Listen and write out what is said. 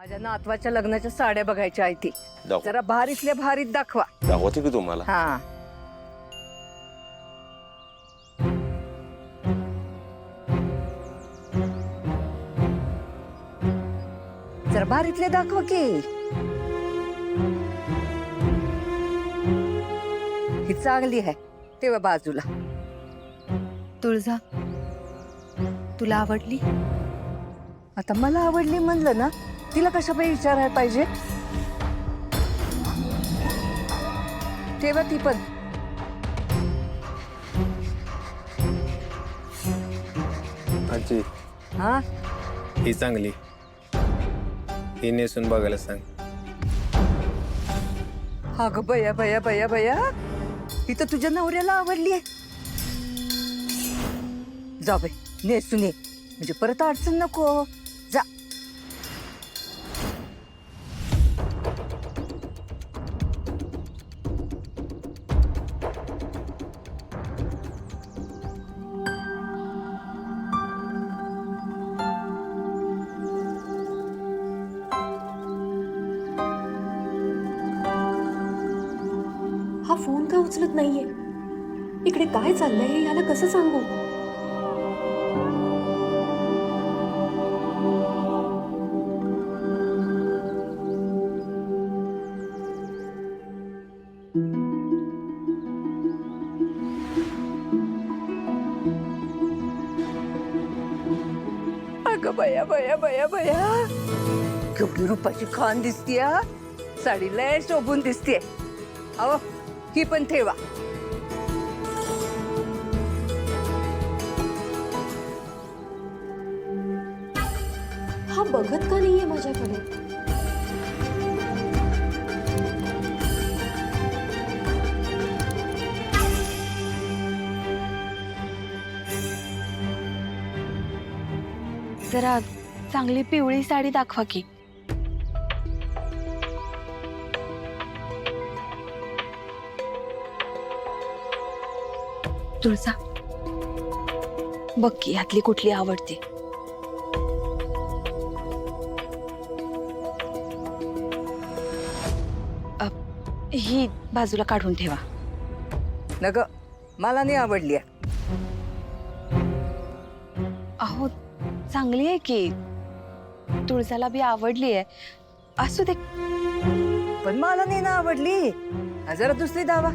माझ्या नातवाच्या लग्नाच्या साड्या बघायच्या आहेत ती दाखव. जरा भारीतल्या भारीत दाखवा. दाखवते की तुम्हाला. हा जरा भारीतले दाखवा की. ही चांगली आहे तेव्हा बाजूला. तुळजा, तुला आवडली? आता मला आवडली म्हणलं ना, तिला कशा पाहिजे विचारायला पाहिजे. तेव्हा ती पण. आजी, हा ही चांगली. ही नेसून बघायला सांग. अगं बया बया बया बया, ही तर तुझ्या नवऱ्याला आवडली आहे. जा बाई नेसून ये, म्हणजे परत अडचण नको. जा. हा फोन का उचलत नाहीये? इकडे काय चाललंय हे याला कसं सांगू? अगं बया बया बया बया, केवढी रुपाची खान दिसतीय. साडी लय शोभून दिसतीये. अहो ही पण ठेवा. हा बघत का नाहीये माझ्याकडे? जरा चांगली पिवळी साडी दाखवा की. तुळजा, बघ की यातली कुठली आवडते. ही बाजूला काढून ठेवा. नग मला नाही आवडली. अहो चांगली आहे की, तुळजाला बी आवडली आहे. असू दे. पण मला नाही ना आवडली. जरा दुसरी दावा.